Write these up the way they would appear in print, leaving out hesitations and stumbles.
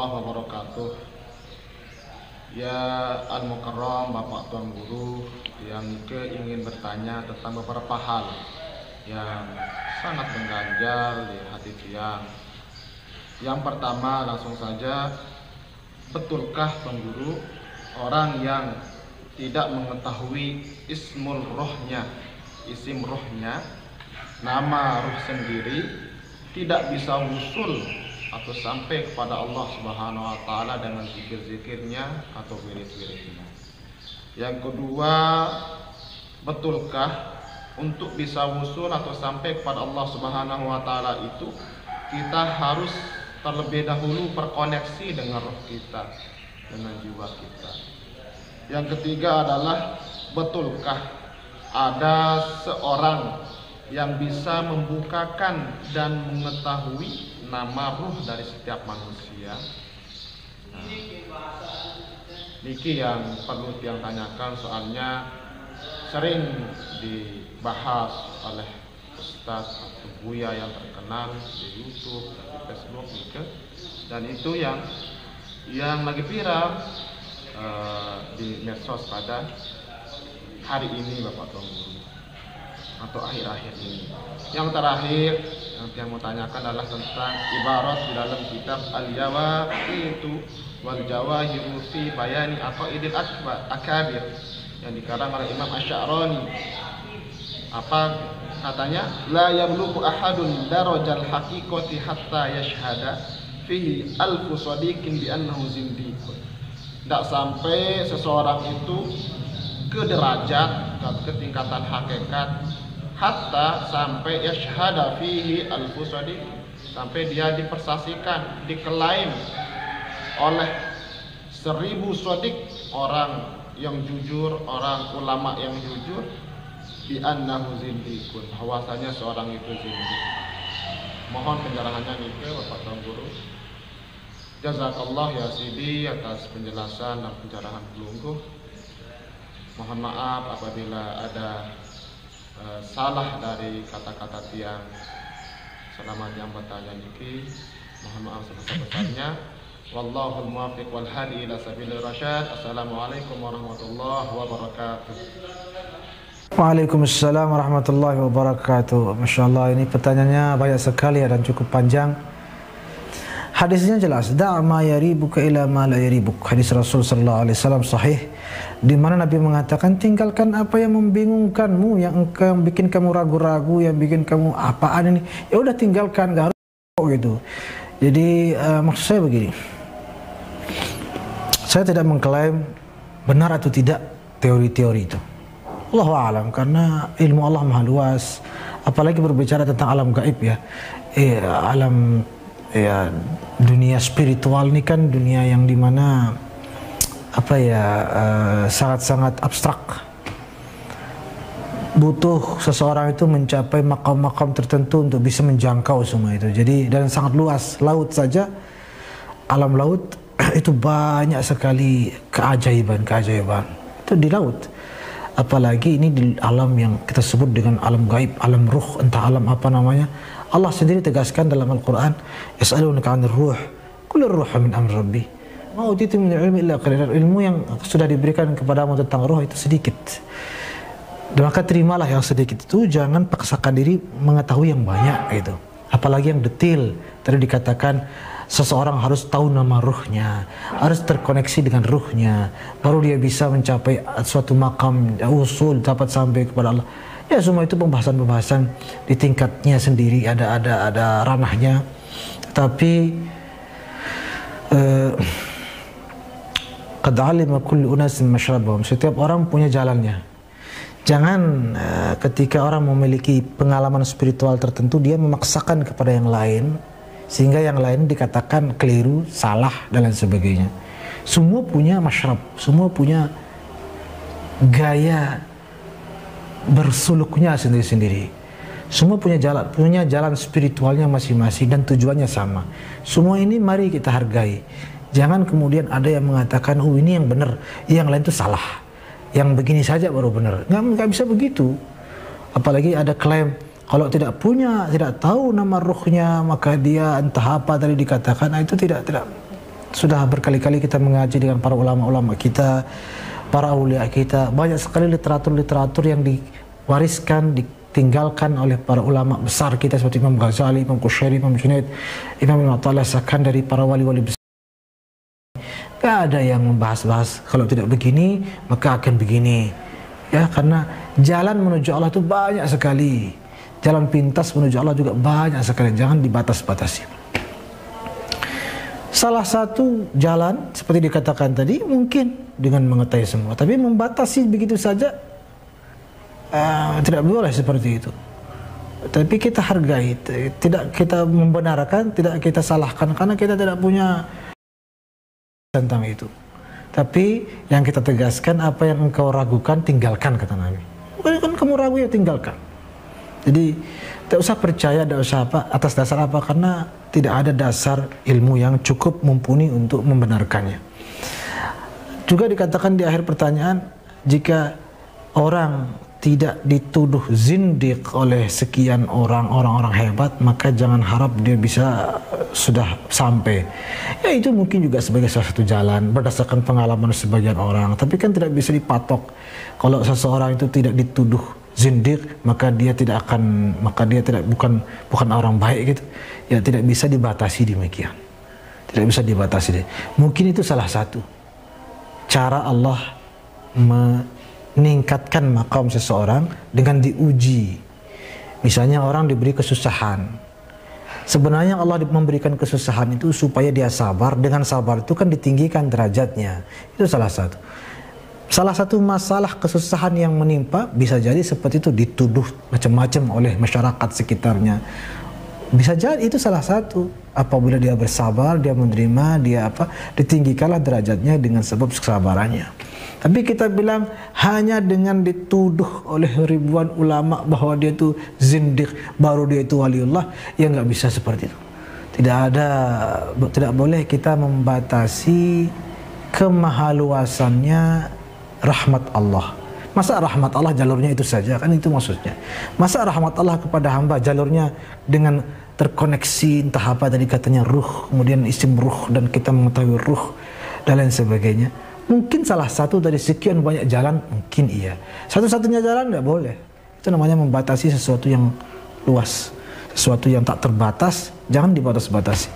warahmatullahi wabarakatuh. Ya Al-Mukarram, Bapak Tuan Guru, yang ingin bertanya tentang beberapa hal yang sangat mengganjal di hati tiang. Yang pertama, langsung saja, betulkah Tuan Guru, orang yang tidak mengetahui isim rohnya, nama roh sendiri, tidak bisa wusul atau sampai kepada Allah Subhanahu wa taala dengan zikir-zikirnya atau wirid-wiridnya. Yang kedua, betulkah untuk bisa wusul atau sampai kepada Allah Subhanahu wa taala itu kita harus terlebih dahulu terkoneksi dengan roh kita, dengan jiwa kita. Yang ketiga adalah, betulkah ada seorang yang bisa membukakan dan mengetahui nama ruh dari setiap manusia? Niki yang perlu tiang tanyakan, soalnya sering dibahas oleh Ustaz atau Buya yang terkenal di YouTube, di Facebook gitu. Dan itu yang lagi viral di medsos pada hari ini, Bapak Tuan Guru, atau akhir-akhir ini. Yang terakhir yang mau tanyakan adalah tentang ibarat di dalam kitab Al-Jawahiru wal Jawahiru fi Bayani Aqaidil Akabir yang dikarang oleh Imam Asy'arani. Apa katanya? La yablughu ahadun darajal haqiqati hatta yashhada fihi alfu shadiqin bi annahu zindiqun. Tidak sampai seseorang itu ke derajat, ke tingkatan hakikat, hatta sampai yashhada fihi alfu shadiq, sampai dia dipersaksikan, diklaim oleh 1000 shadiq, orang yang jujur, orang ulama yang jujur, bi annahu zindiqun, bahwasanya seorang itu zindiq. Mohon penjelasannya nih Bapak Tuan Guru. Jazakallah ya Sidi atas penjelasan dan pencerahan pelungguh. Mohon maaf apabila ada salah dari kata-kata tiang selama yang bertanya niki. Mohon maaf sebesar-besarnya. Wallahul muwaffiq wal hadi ila sabilir rasyad. Assalamualaikum warahmatullahi wabarakatuh. Waalaikumsalam warahmatullahi wabarakatuh. Masya Allah, ini pertanyaannya banyak sekali dan cukup panjang. Hadisnya jelas, da' ma yaribuka ila ma la yaribuk. Hadis Rasul sallallahu alaihi wasallam sahih, di mana Nabi mengatakan, tinggalkan apa yang membingungkanmu, yang bikin kamu ragu-ragu, yang bikin kamu apaan ini, ya udah tinggalkan, gak harus gitu. Jadi maksud saya begini, saya tidak mengklaim benar atau tidak teori-teori itu. Allahu a'lam, karena ilmu Allah maha luas, apalagi berbicara tentang alam gaib ya. Dunia spiritual ini kan dunia yang dimana sangat-sangat abstrak. Butuh seseorang itu mencapai makam-makam tertentu untuk bisa menjangkau semua itu. Jadi dan sangat luas. Laut saja, alam laut itu banyak sekali keajaiban itu di laut. Apalagi ini di alam yang kita sebut dengan alam gaib, alam ruh, entah alam apa namanya. Allah sendiri tegaskan dalam Al-Quran, yas'alunaka 'anir ruh, qul ar-ruhu min amri rabbi. Ma utitu min ilmi illa qalilan. Ilmu yang sudah diberikan kepadamu tentang ruh itu sedikit. Dan maka terimalah yang sedikit itu, jangan paksakan diri mengetahui yang banyak gitu. Apalagi yang detail. Tadi dikatakan seseorang harus tahu nama ruhnya, harus terkoneksi dengan ruhnya, baru dia bisa mencapai suatu makam usul, dapat sampai kepada Allah. Ya semua itu pembahasan-pembahasan di tingkatnya sendiri, ada ranahnya. Tapi qad 'alima kullu unasin mashrabahum, setiap orang punya jalannya. Jangan ketika orang memiliki pengalaman spiritual tertentu dia memaksakan kepada yang lain, sehingga yang lain dikatakan keliru, salah dan lain sebagainya. Semua punya masyrab, semua punya gaya bersuluknya sendiri-sendiri. Semua punya jalan spiritualnya masing-masing dan tujuannya sama. Semua ini mari kita hargai. Jangan kemudian ada yang mengatakan, oh ini yang benar, yang lain itu salah. Yang begini saja baru benar. Nggak bisa begitu. Apalagi ada klaim, kalau tidak tahu nama ruhnya, maka dia entah apa tadi dikatakan, nah itu tidak sudah berkali-kali kita mengaji dengan para ulama-ulama kita, para aulia kita. Banyak sekali literatur-literatur yang diwariskan, ditinggalkan oleh para ulama besar kita seperti Imam Ghazali, Imam Qushairi, Imam Junaid, Imam Ibn Athaillah Sakhan, dari para wali-wali besar. Gak ada yang membahas-bahas kalau tidak begini maka akan begini, ya, karena jalan menuju Allah itu banyak sekali. Jalan pintas menuju Allah juga banyak sekali, jangan dibatas-batasi. Salah satu jalan seperti dikatakan tadi mungkin dengan mengetahui semua, tapi membatasi begitu saja tidak boleh seperti itu. Tapi kita hargai, tidak kita membenarkan, tidak kita salahkan, karena kita tidak punya tentang itu. Tapi yang kita tegaskan, apa yang engkau ragukan tinggalkan, kata Nabi. Kan kamu ragu ya tinggalkan. Jadi tidak usah percaya, tidak usah apa, atas dasar apa, karena tidak ada dasar ilmu yang cukup mumpuni untuk membenarkannya. Juga dikatakan di akhir pertanyaan, jika orang tidak dituduh zindiq oleh sekian orang-orang hebat, maka jangan harap dia bisa sudah sampai. Ya, itu mungkin juga sebagai salah satu jalan berdasarkan pengalaman sebagian orang, tapi kan tidak bisa dipatok. Kalau seseorang itu tidak dituduh zindiq, maka dia bukan orang baik gitu. Ya, tidak bisa dibatasi demikian. Tidak bisa dibatasi. Mungkin itu salah satu cara Allah meningkatkan makam seseorang dengan diuji. Misalnya orang diberi kesusahan. Sebenarnya Allah memberikan kesusahan itu supaya dia sabar. Dengan sabar itu kan ditinggikan derajatnya. Itu salah satu. Salah satu masalah kesusahan yang menimpa bisa jadi seperti itu, dituduh macam-macam oleh masyarakat sekitarnya. Bisa jadi itu salah satu. Apabila dia bersabar, dia menerima, ditinggikanlah derajatnya dengan sebab kesabarannya. Tapi kita bilang hanya dengan dituduh oleh ribuan ulama bahwa dia itu zindiq, baru dia itu waliullah, ya nggak bisa seperti itu. Tidak boleh kita membatasi kemahaluasannya rahmat Allah. Masa rahmat Allah jalurnya itu saja, kan itu maksudnya. Masa rahmat Allah kepada hamba jalurnya dengan terkoneksi entah apa tadi katanya ruh, kemudian isim ruh, dan kita mengetahui ruh dan lain sebagainya. Mungkin salah satu dari sekian banyak jalan, mungkin iya. Satu-satunya jalan tidak boleh. Itu namanya membatasi sesuatu yang luas, sesuatu yang tak terbatas, jangan dibatas-batasi.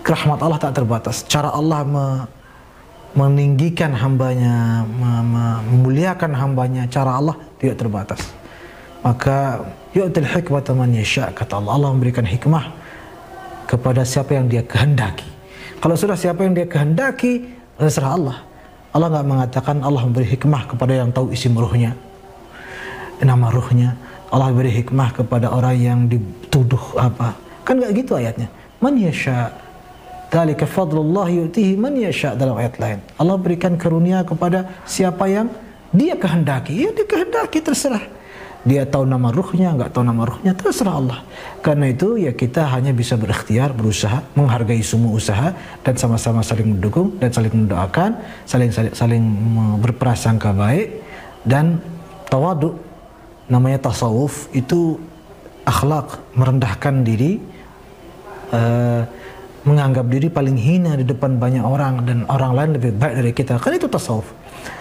Rahmat Allah tak terbatas. Cara Allah meninggikan hambanya, memuliakan hambanya, cara Allah tidak terbatas. Maka yu'til hikmata man yasha, kata Allah. Allah memberikan hikmah kepada siapa yang dia kehendaki. Kalau sudah siapa yang dia kehendaki, terserah Allah. Allah nggak mengatakan Allah memberi hikmah kepada yang tahu isim ruhnya, nama ruhnya. Allah beri hikmah kepada orang yang dituduh apa. Kan nggak gitu ayatnya. Man yasha, dzalika fadlullah yu'tihi man yasha, dalam ayat lain. Allah berikan karunia kepada siapa yang dia kehendaki. Ya, dia kehendaki, terserah. Dia tahu nama ruhnya, nggak tahu nama ruhnya, terserah Allah. Karena itu ya kita hanya bisa berikhtiar, berusaha, menghargai semua usaha, dan sama-sama saling mendukung dan saling mendoakan, saling berprasangka baik, dan tawadu. Namanya tasawuf itu akhlak, merendahkan diri, menganggap diri paling hina di depan banyak orang dan orang lain lebih baik dari kita. Kan itu tasawuf.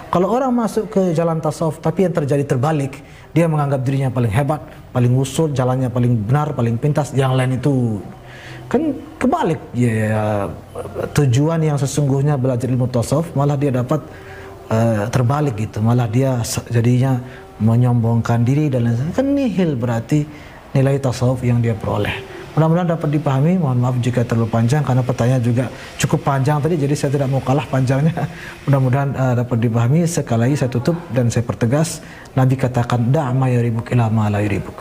Kalau orang masuk ke jalan tasawuf tapi yang terjadi terbalik, dia menganggap dirinya paling hebat, paling usul, jalannya paling benar, paling pintas, yang lain itu kan kebalik. Ya, tujuan yang sesungguhnya belajar ilmu tasawuf malah dia dapat terbalik gitu, malah dia jadinya menyombongkan diri dan lain-lain. Kan nihil berarti nilai tasawuf yang dia peroleh. Mudah-mudahan dapat dipahami. Mohon maaf jika terlalu panjang karena pertanyaan juga cukup panjang tadi, jadi saya tidak mau kalah panjangnya. Mudah-mudahan dapat dipahami. Sekali lagi saya tutup dan saya pertegas, Nabi katakan da'ma yaribuk ila ma la yaribuk.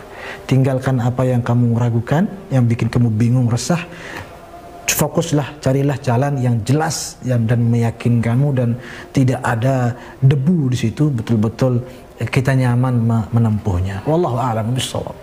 Tinggalkan apa yang kamu ragukan, yang bikin kamu bingung, resah. Fokuslah, carilah jalan yang jelas dan meyakinkanmu dan tidak ada debu di situ, betul-betul kita nyaman menempuhnya. Wallahu a'lam bishawab.